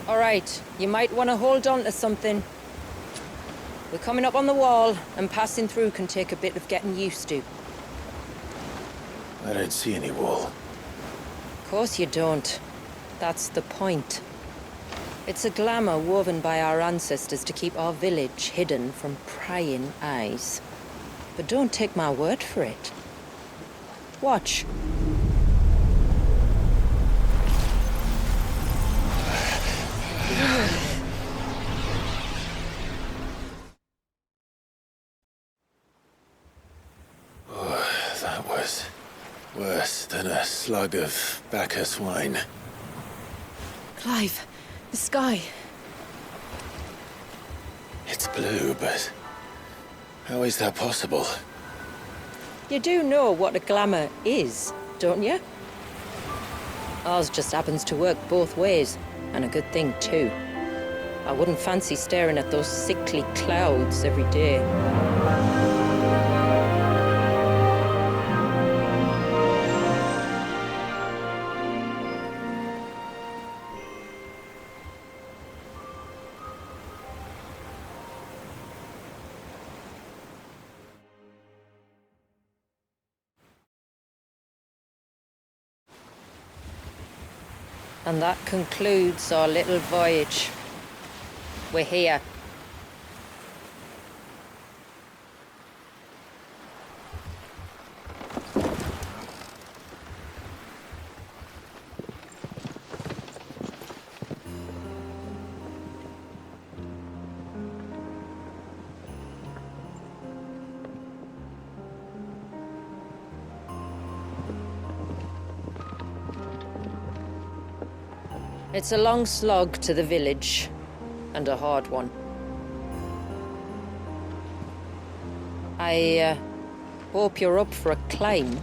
All right, you might want to hold on to something. We're coming up on the wall, and passing through can take a bit of getting used to. I don't see any wall. Of course you don't. That's the point. It's a glamour woven by our ancestors to keep our village hidden from prying eyes. But don't take my word for it. Watch. That was worse than a slug of Bacchus wine. Clive, the sky. It's blue, but how is that possible? You do know what a glamour is, don't you? Ours just happens to work both ways, and a good thing too. I wouldn't fancy staring at those sickly clouds every day. And that concludes our little voyage. We're here. It's a long slog to the village, and a hard one. I hope you're up for a climb.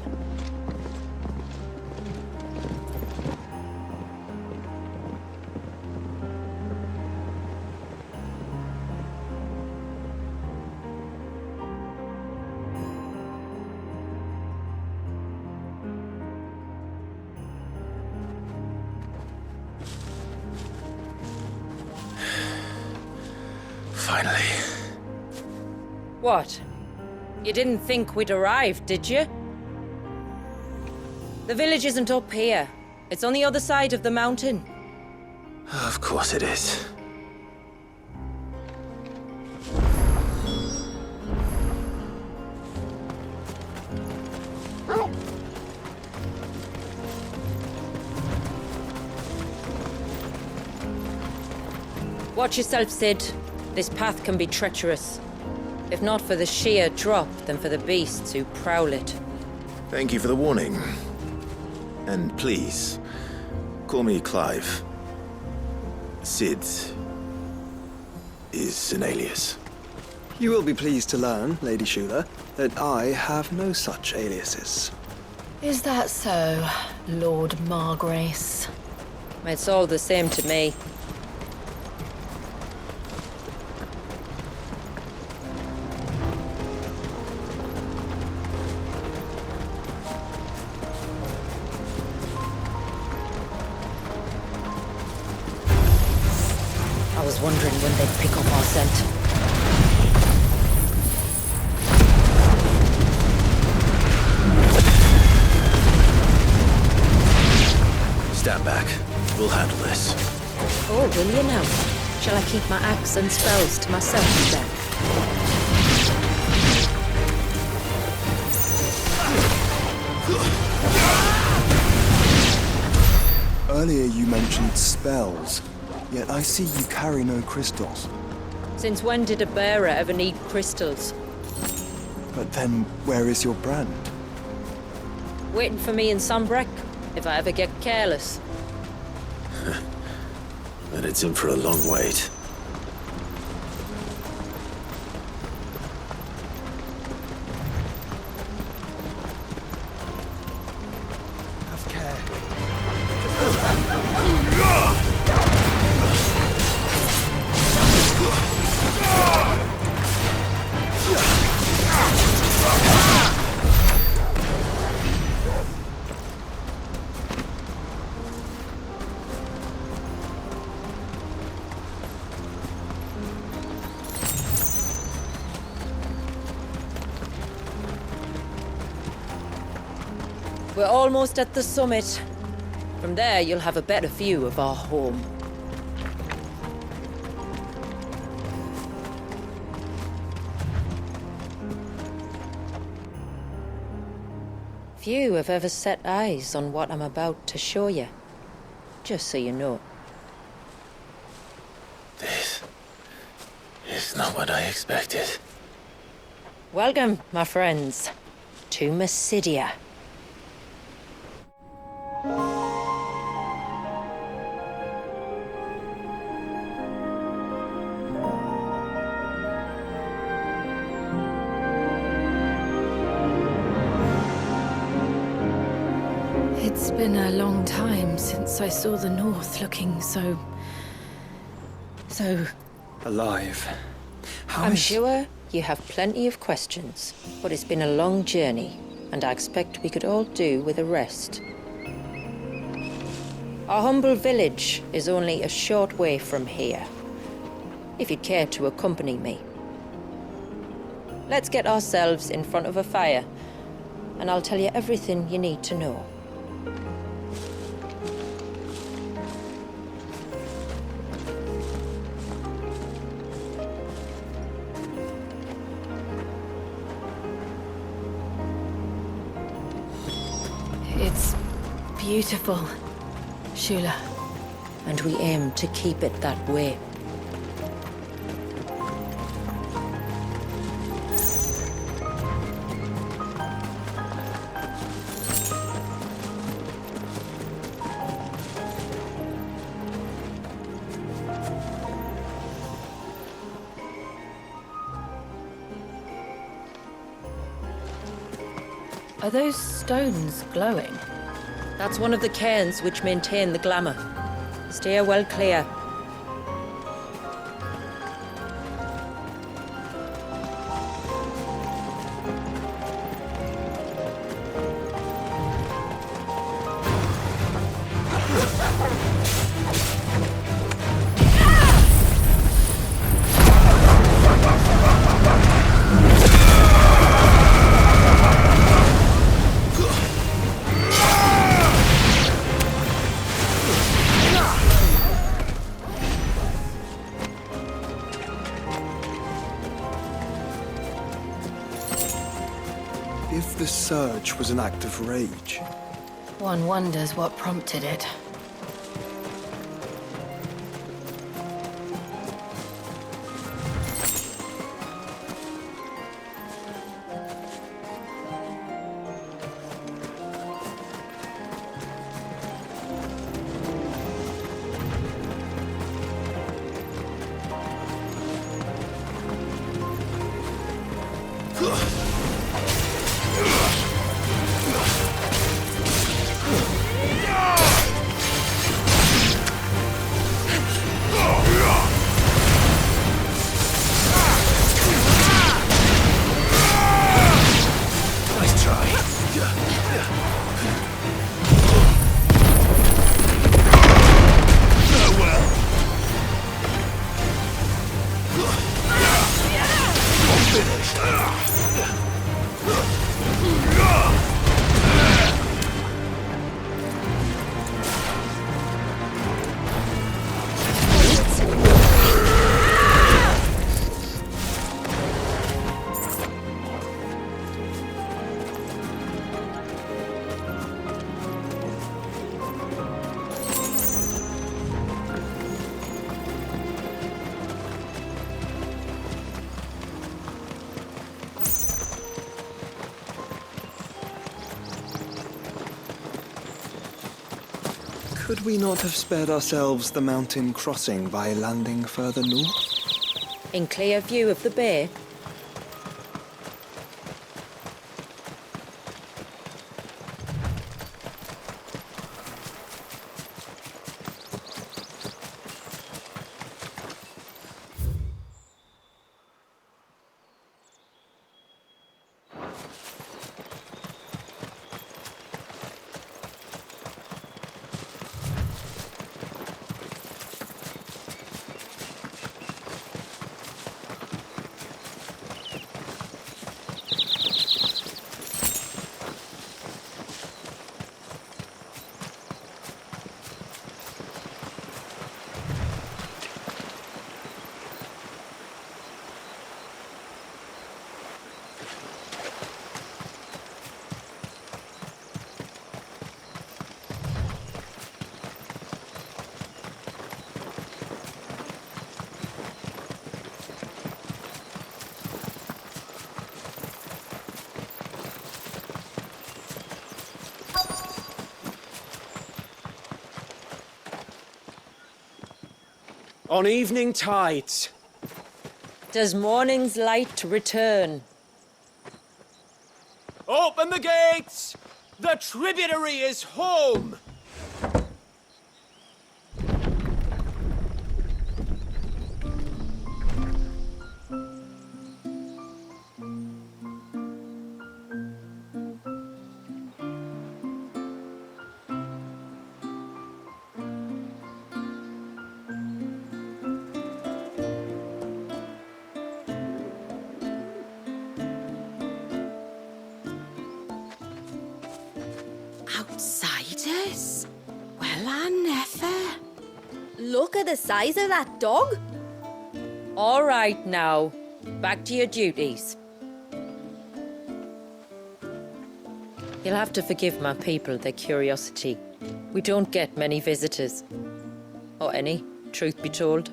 Finally. What? You didn't think we'd arrived, did you? The village isn't up here. It's on the other side of the mountain. Of course it is. Watch yourself, Sid. This path can be treacherous. If not for the sheer drop, then for the beasts who prowl it. Thank you for the warning. And please, call me Clive. Sid is an alias. You will be pleased to learn, Lady Shula, that I have no such aliases. Is that so, Lord Margrace? It's all the same to me. I was wondering when they'd pick up our scent. Stand back. We'll handle this. Oh, will you now? Shall I keep my axe and spells to myself then? Earlier you mentioned spells, yet I see you carry no crystals. Since when did a bearer ever need crystals? But then, where is your brand? Waiting for me in Sunbreck, if I ever get careless. And it's in for a long wait. Have care. We're almost at the summit. From there, you'll have a better view of our home. Few have ever set eyes on what I'm about to show you. Just so you know. This is not what I expected. Welcome, my friends, to Mysidia. It's been a long time since I saw the North looking so... Alive. How I'm is- sure you have plenty of questions, but it's been a long journey, and I expect we could all do with a rest. Our humble village is only a short way from here, if you'd care to accompany me. Let's get ourselves in front of a fire, and I'll tell you everything you need to know. It's beautiful, Shula. And we aim to keep it that way. Are those stones glowing? That's one of the cairns which maintain the glamour. Steer well clear. If the surge was an act of rage, One wonders what prompted it. could we not have spared ourselves the mountain crossing by landing further north? In clear view of the bay, on evening tides. Does morning's light return? Open the gates! The tributary is home! Outsiders? Well, I never. Look at the size of that dog. All right now, back to your duties. You'll have to forgive my people their curiosity. We don't get many visitors. Or any, truth be told.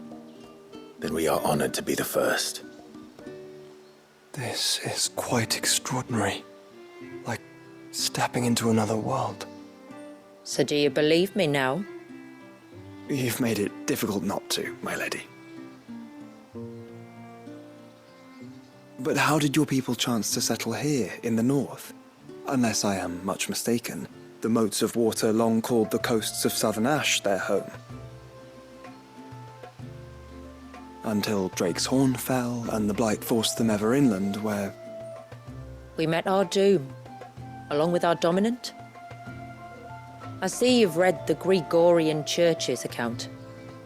Then we are honored to be the first. This is quite extraordinary. Like stepping into another world. So do you believe me now? You've made it difficult not to, my lady. But how did your people chance to settle here in the north? Unless I am much mistaken, the moats of water long called the coasts of southern Ash their home. Until Drake's Horn fell and the Blight forced them ever inland, where... We met our doom, along with our dominant. I see you've read the Gregorian Church's account,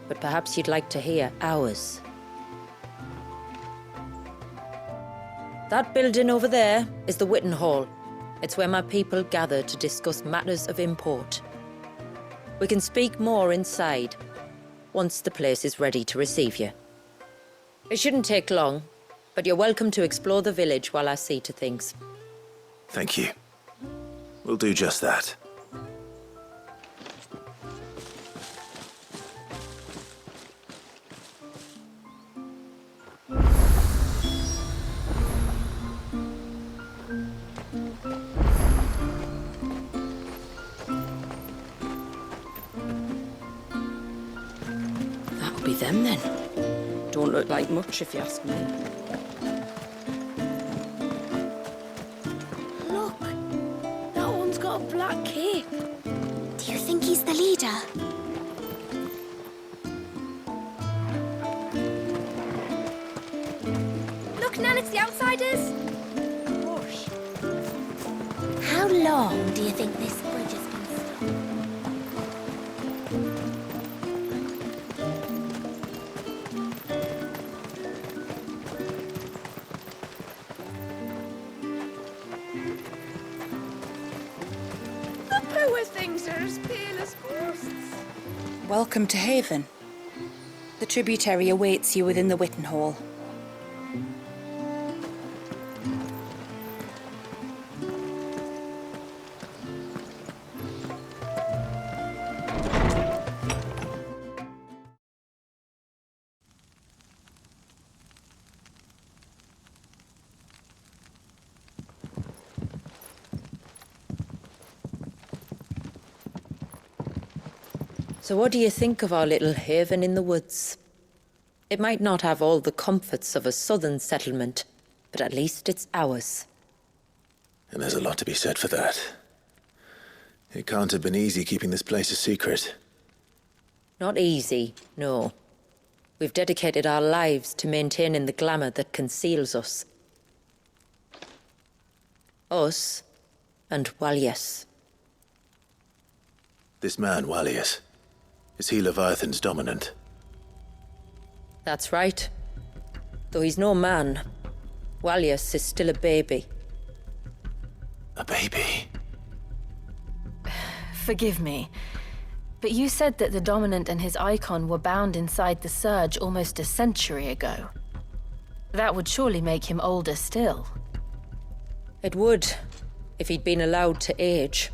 but perhaps you'd like to hear ours. That building over there is the Witten Hall. It's where my people gather to discuss matters of import. We can speak more inside, once the place is ready to receive you. It shouldn't take long, but you're welcome to explore the village while I see to things. Thank you. We'll do just that. That'll be them then. Don't look like much if you ask me. Look, that one's got a black cape. Do you think he's the leader? Look, Nan, it's the outsiders. Gosh. How long do you think this bridge has been stopped? The poor things are as pale as ghosts. Welcome to Haven. The tributary awaits you within the Witten Hall. So what do you think of our little haven in the woods? It might not have all the comforts of a southern settlement, but at least it's ours. And there's a lot to be said for that. It can't have been easy keeping this place a secret. Not easy, no. We've dedicated our lives to maintaining the glamour that conceals us. Us and Walias. This man, Walias, is he Leviathan's dominant? That's right. Though he's no man, Walias is still a baby. A baby? Forgive me, but you said that the Dominant and his icon were bound inside the Surge almost a century ago. That would surely make him older still. It would, if he'd been allowed to age.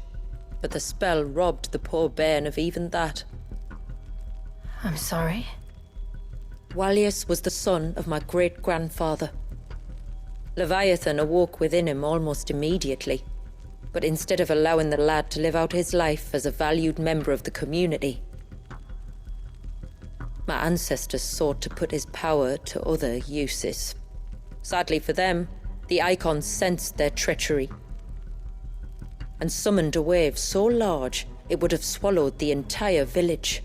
But the spell robbed the poor bairn of even that. I'm sorry. Walias was the son of my great-grandfather. Leviathan awoke within him almost immediately. But instead of allowing the lad to live out his life as a valued member of the community, My ancestors sought to put his power to other uses. Sadly for them, the Icons sensed their treachery and summoned a wave so large it would have swallowed the entire village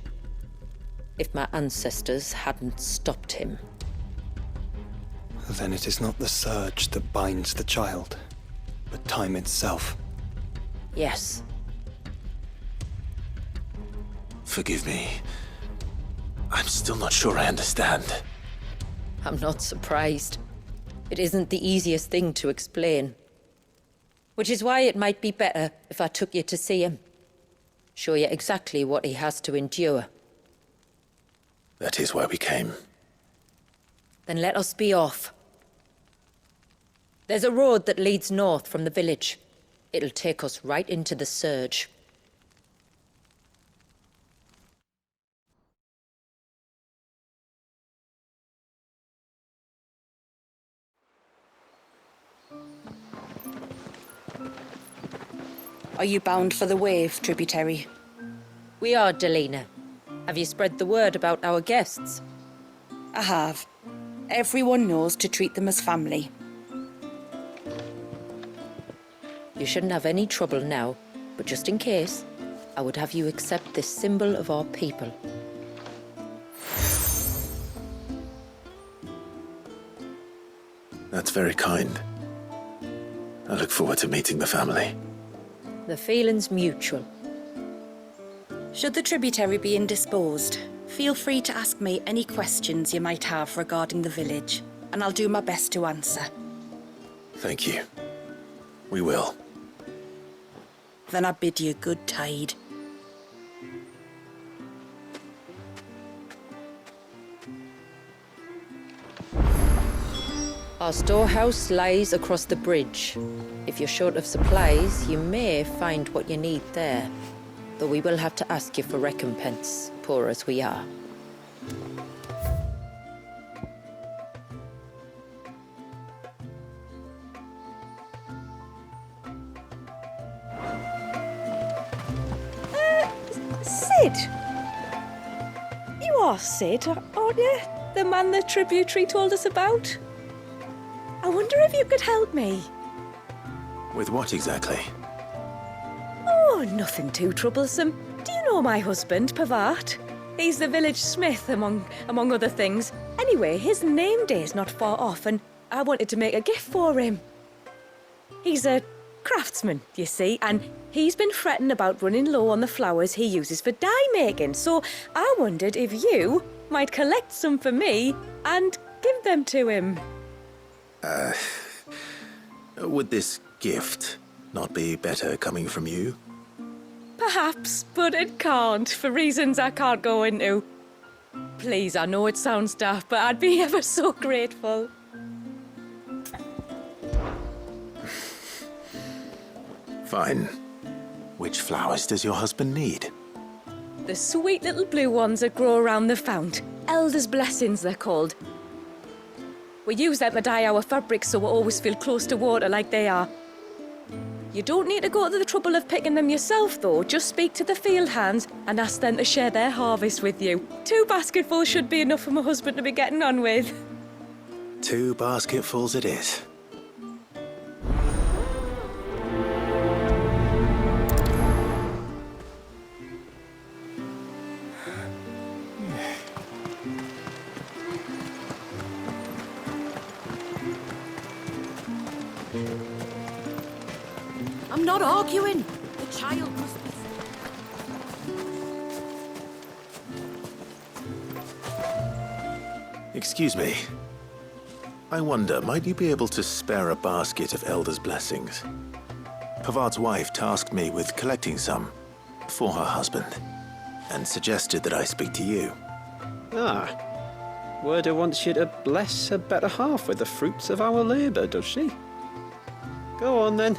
if my ancestors hadn't stopped him. Then it is not the surge that binds the child, but time itself. Yes. Forgive me. I'm still not sure I understand. I'm not surprised. It isn't the easiest thing to explain. Which is why it might be better if I took you to see him. Show you exactly what he has to endure. That is why we came. Then let us be off. There's a road that leads north from the village. It'll take us right into the surge. Are you bound for the wave, tributary? We are, Delina. Have you spread the word about our guests? I have. Everyone knows to treat them as family. You shouldn't have any trouble now, but just in case, I would have you accept this symbol of our people. That's very kind. I look forward to meeting the family. The feeling's mutual. Should the tributary be indisposed, feel free to ask me any questions you might have regarding the village, and I'll do my best to answer. Thank you. We will. Then I bid you good tide. Our storehouse lies across the bridge. If you're short of supplies, you may find what you need there. Though we will have to ask you for recompense, poor as we are. Sid? You are Sid, aren't you? The man the tributary told us about? I wonder if you could help me. With what exactly? Oh, nothing too troublesome. Do you know my husband, Parte? He's the village smith, among other things. Anyway, his name day's not far off, and I wanted to make a gift for him. He's a craftsman, you see, and he's been fretting about running low on the flowers he uses for dye making, so I wondered if you might collect some for me and give them to him. Would this gift not be better coming from you? Perhaps, but it can't, for reasons I can't go into. Please, I know it sounds daft, but I'd be ever so grateful. Fine. Which flowers does your husband need? The sweet little blue ones that grow around the fount. Elder's blessings, they're called. We use them to dye our fabrics so we always feel close to water like they are. You don't need to go to the trouble of picking them yourself, though. Just speak to the field hands and ask them to share their harvest with you. 2 basketfuls should be enough for my husband to be getting on with. 2 basketfuls it is. I'm not arguing. The child must be... Excuse me. I wonder, might you be able to spare a basket of Elder's blessings? Pavart's wife tasked me with collecting some for her husband, and suggested that I speak to you. Ah, Werda wants you to bless her better half with the fruits of our labour, does she? Go on then.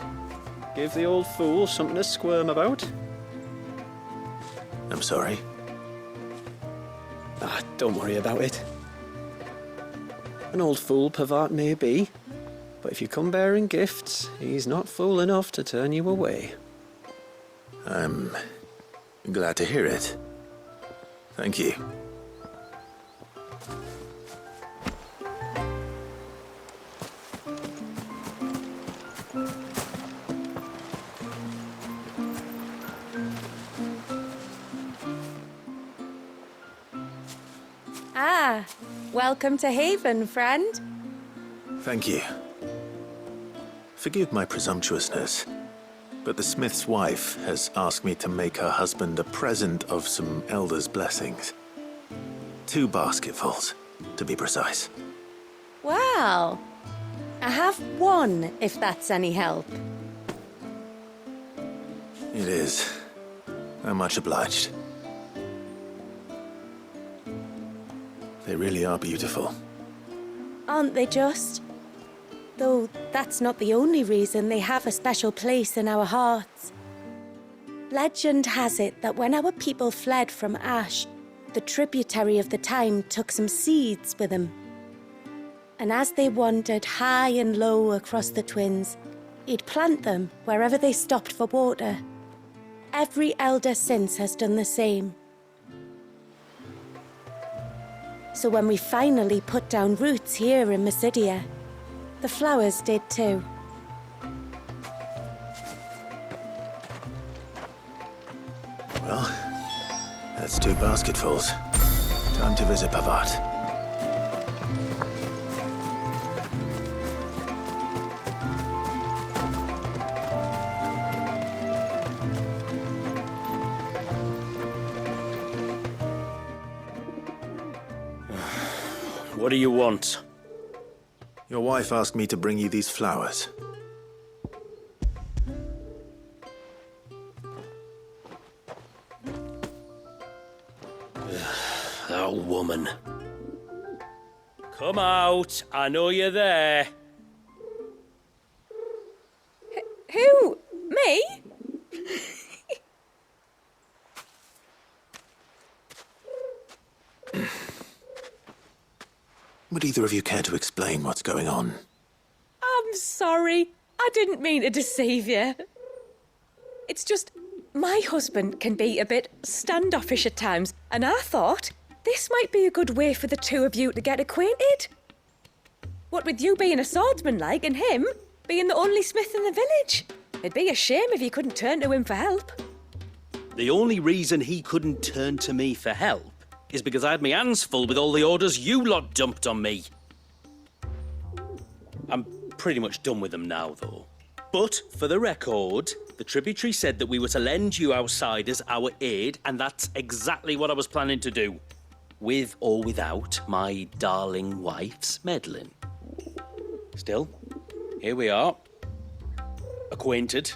Give the old fool something to squirm about. I'm sorry. Ah, don't worry about it. An old fool Pavart may be, but if you come bearing gifts, he's not fool enough to turn you away. I'm glad to hear it. Thank you. Ah, welcome to Haven, friend. Thank you. Forgive my presumptuousness, but the smith's wife has asked me to make her husband a present of some elder's blessings. 2 basketfuls, to be precise. Well, I have one, if that's any help. It is. I'm much obliged. They really are beautiful. Aren't they just? Though that's not the only reason they have a special place in our hearts. Legend has it that when our people fled from Ash, the tributary of the time took some seeds with them. And as they wandered high and low across the Twins, he'd plant them wherever they stopped for water. Every elder since has done the same. So when we finally put down roots here in Mysidia, the flowers did too. Well, that's 2 basketfuls. Time to visit Pavat. What do you want? Your wife asked me to bring you these flowers. That woman. Come out. I know you're there. Who? Me? Would either of you care to explain what's going on? I'm sorry. I didn't mean to deceive you. It's just, my husband can be a bit standoffish at times, and I thought this might be a good way for the 2 of you to get acquainted. What with you being a swordsman like, and him being the only smith in the village. It'd be a shame if you couldn't turn to him for help. The only reason he couldn't turn to me for help is because I had my hands full with all the orders you lot dumped on me. I'm pretty much done with them now, though. But, for the record, the tributary said that we were to lend you outsiders our aid, and that's exactly what I was planning to do. With or without my darling wife's meddling. Still, here we are. Acquainted.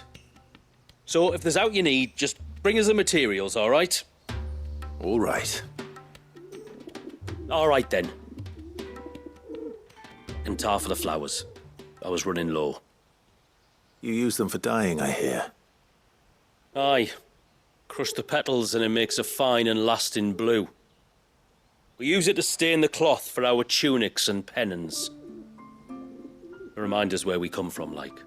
So, if there's out you need, just bring us the materials, all right? All right. All right, then. And tar for the flowers. I was running low. You use them for dyeing, I hear. Aye. Crush the petals and it makes a fine and lasting blue. We use it to stain the cloth for our tunics and pennons. Remind us where we come from, like.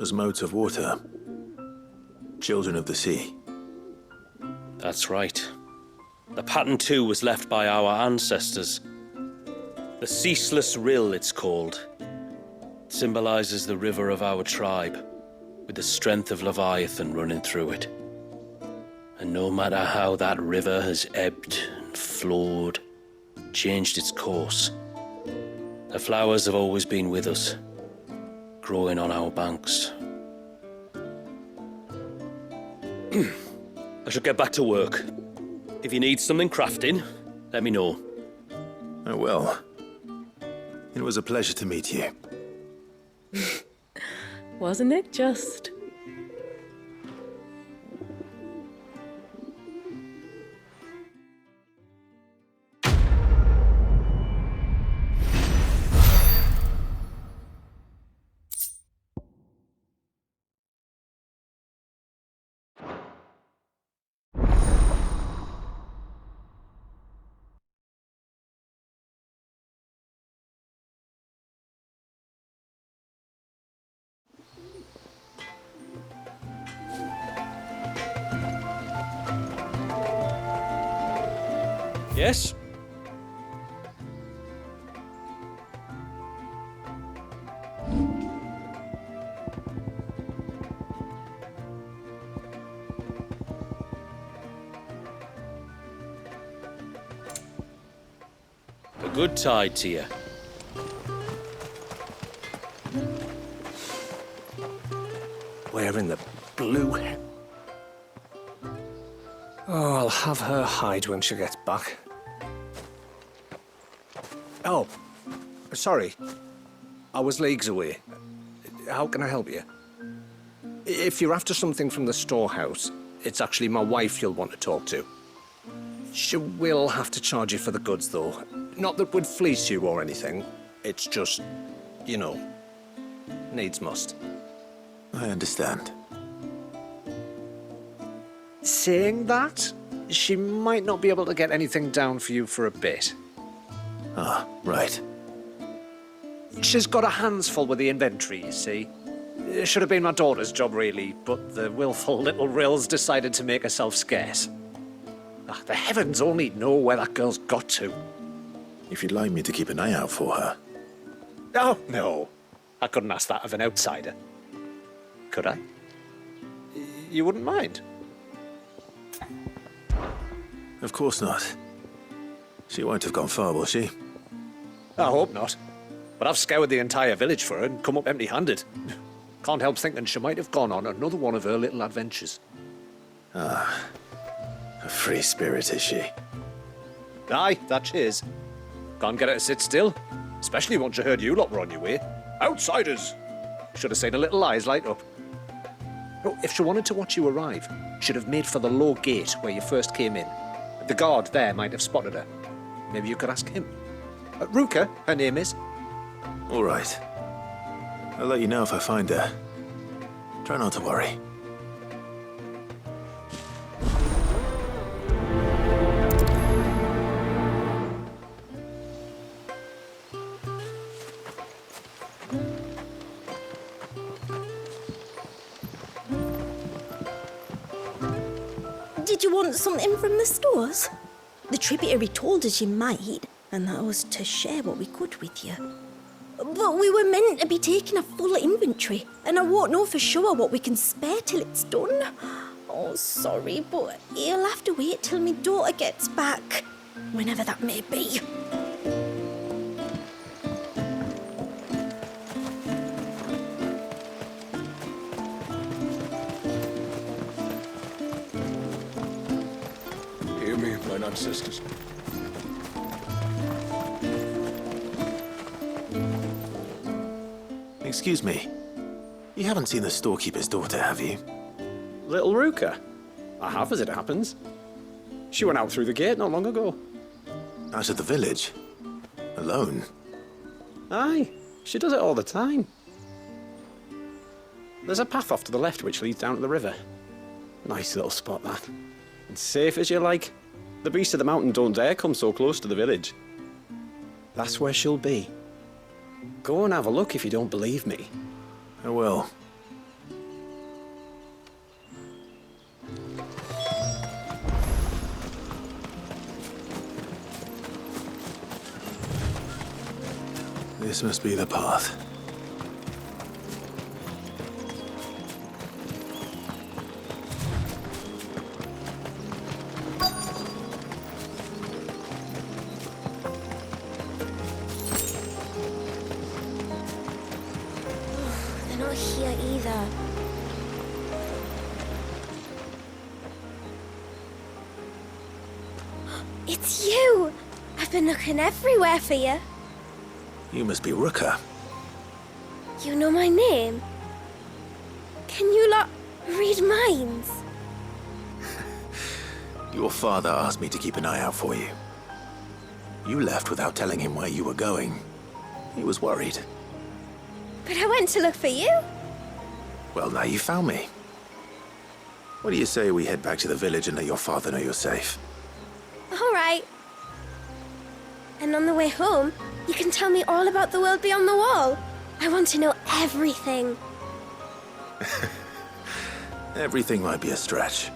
As modes of water. Children of the sea. That's right. The pattern, too, was left by our ancestors. The Ceaseless Rill, it's called. It symbolizes the river of our tribe, with the strength of Leviathan running through it. And no matter how that river has ebbed and flowed, changed its course, the flowers have always been with us, growing on our banks. I should get back to work. If you need something crafting, let me know. Oh, well. It was a pleasure to meet you. Wasn't it just? Yes? good tide to you. Where in the blue... Oh, I'll have her hide when she gets back. Oh, sorry. I was leagues away. How can I help you? If you're after something from the storehouse, it's actually my wife you'll want to talk to. She will have to charge you for the goods, though. Not that would fleece you or anything. It's just, you know, needs must. I understand. Saying that, she might not be able to get anything down for you for a bit. Ah, right. She's got her hands full with the inventory, you see. It should have been my daughter's job, really, but the willful little Rill's decided to make herself scarce. Ah, the heavens only know where that girl's got to. If you'd like me to keep an eye out for her. Oh, no. I couldn't ask that of an outsider. Could I? You wouldn't mind? Of course not. She won't have gone far, will she? I hope not. But I've scoured the entire village for her and come up empty-handed. Can't help thinking she might have gone on another one of her little adventures. Ah, a free spirit, is she? Aye, that she is. Can't get her to sit still, especially once she heard you lot were on your way. Outsiders! Should have seen her little eyes light up. Oh, if she wanted to watch you arrive, she'd have made for the low gate where you first came in. The guard there might have spotted her. Maybe you could ask him. Ruka, her name is. All right. I'll let you know if I find her. Try not to worry. Did you want something from the stores? The tributary told us you might, and that was to share what we could with you. But we were meant to be taking a full inventory, and I won't know for sure what we can spare till it's done. Oh, sorry, but you'll have to wait till my daughter gets back, whenever that may be. Hear me, mine ancestors. Excuse me. You haven't seen the storekeeper's daughter, have you? Little Ruka? I have, as it happens. She went out through the gate not long ago. Out of the village? Alone? Aye, she does it all the time. There's a path off to the left which leads down to the river. Nice little spot, that. And safe as you like. The beasts of the mountain don't dare come so close to the village. That's where she'll be. Go and have a look if you don't believe me. I will. This must be the path. They're not here either. It's you! I've been looking everywhere for you. You must be Ruka. You know my name? Can you lot read minds? Your father asked me to keep an eye out for you. You left without telling him where you were going. He was worried. But I went to look for you. Well, now you found me. What do you say we head back to the village and let your father know you're safe? All right. And on the way home, you can tell me all about the world beyond the wall. I want to know everything. Everything might be a stretch.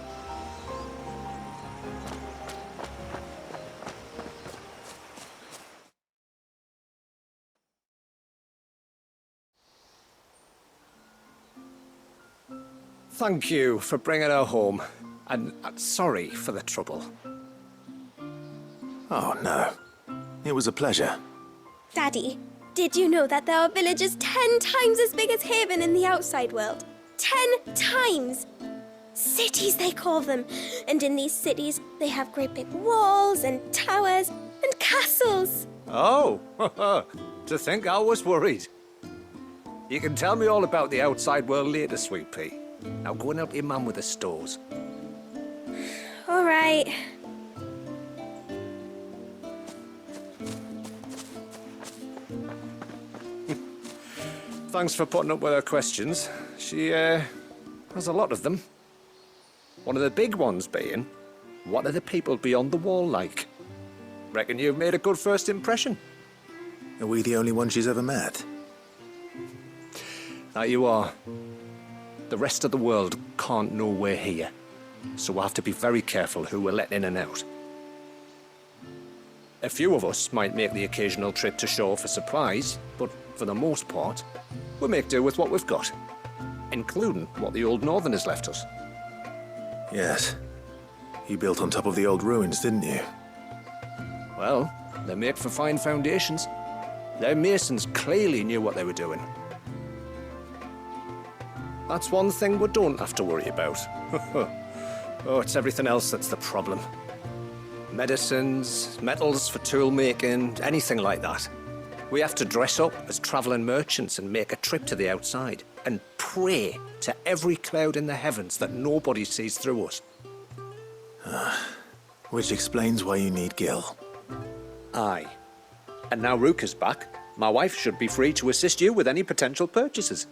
Thank you for bringing her home. And sorry for the trouble. Oh, no. It was a pleasure. Daddy, did you know that there are villages 10 times as big as Haven in the outside world? 10 times! Cities, they call them. And in these cities, they have great big walls and towers and castles. Oh, to think I was worried. You can tell me all about the outside world later, Sweet Pea. Now go and help your mum with the stores. All right. Thanks for putting up with her questions. She, has a lot of them. One of the big ones being, what are the people beyond the wall like? Reckon you've made a good first impression. Are we the only one she's ever met? That you are. The rest of the world can't know we're here, so we'll have to be very careful who we're letting in and out. A few of us might make the occasional trip to shore for supplies, but for the most part, we'll make do with what we've got, including what the old Northerners left us. Yes. You built on top of the old ruins, didn't you? Well, they make for fine foundations. Their masons clearly knew what they were doing. That's one thing we don't have to worry about. Oh, it's everything else that's the problem. Medicines, metals for tool making, anything like that. We have to dress up as travelling merchants and make a trip to the outside and pray to every cloud in the heavens that nobody sees through us. Which explains why you need Gil. Aye. And now Rook is back, my wife should be free to assist you with any potential purchases.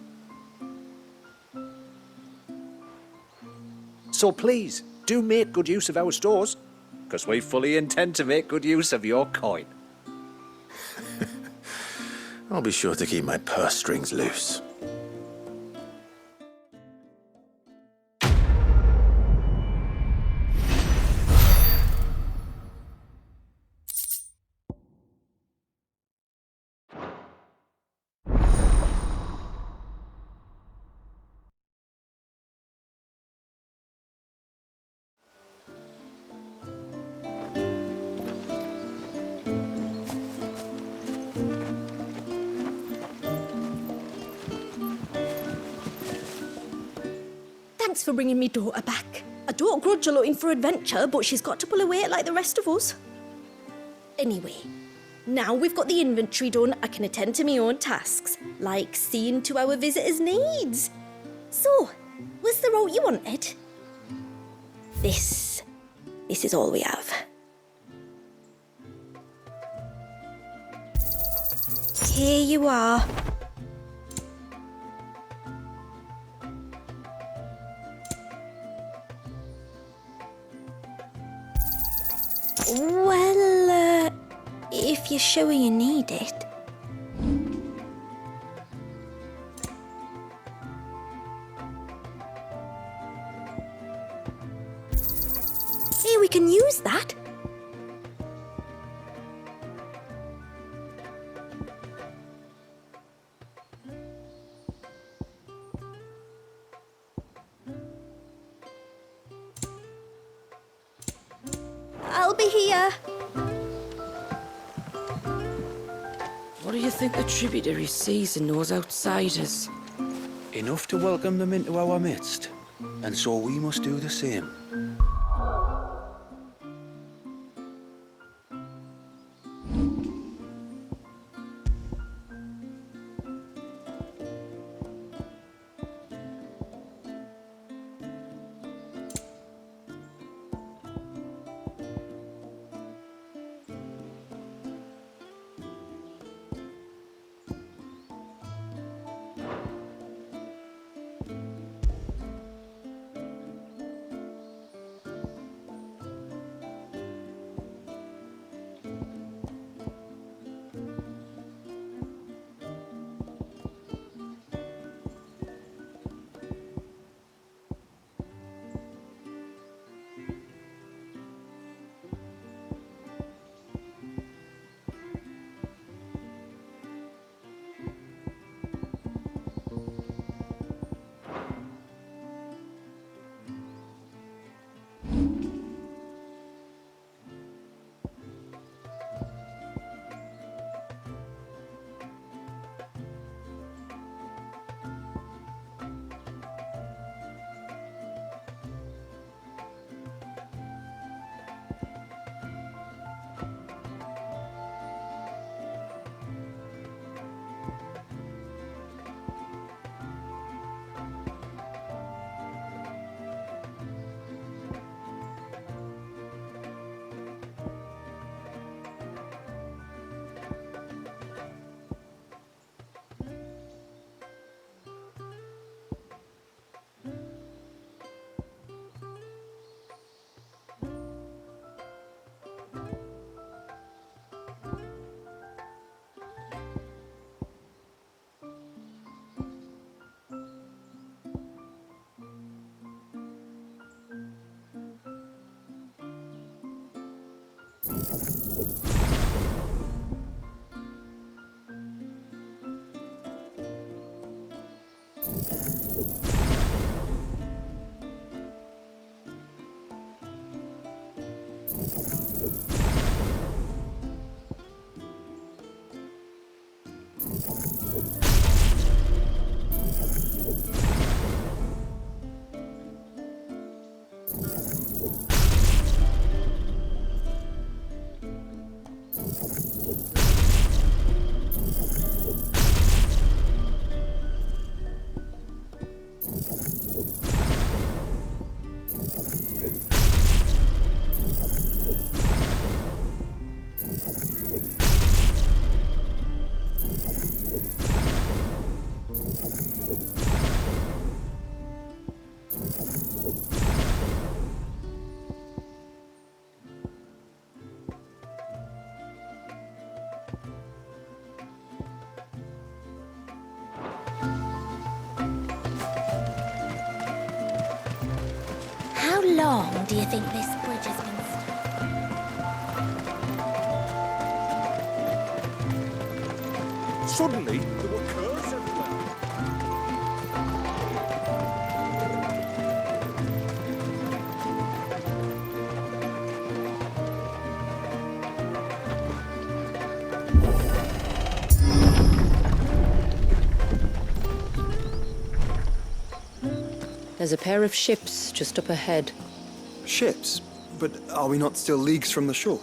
So please, do make good use of our stores, because we fully intend to make good use of your coin. I'll be sure to keep my purse strings loose. Thanks for bringing me daughter back. I don't grudge her looking for adventure, but she's got to pull her weight like the rest of us. Anyway, now we've got the inventory done, I can attend to my own tasks, like seeing to our visitors' needs. So, was the route you wanted? This is all we have. Here you are. Well, if you're sure you need it. Hey, we can use that. I'll be here. What do you think the tributary sees in those outsiders? Enough to welcome them into our midst, and so we must do the same. How long do you think this bridge has been stuck? Suddenly, there were curves everywhere. There's a pair of ships just up ahead. Ships? But are we not still leagues from the shore?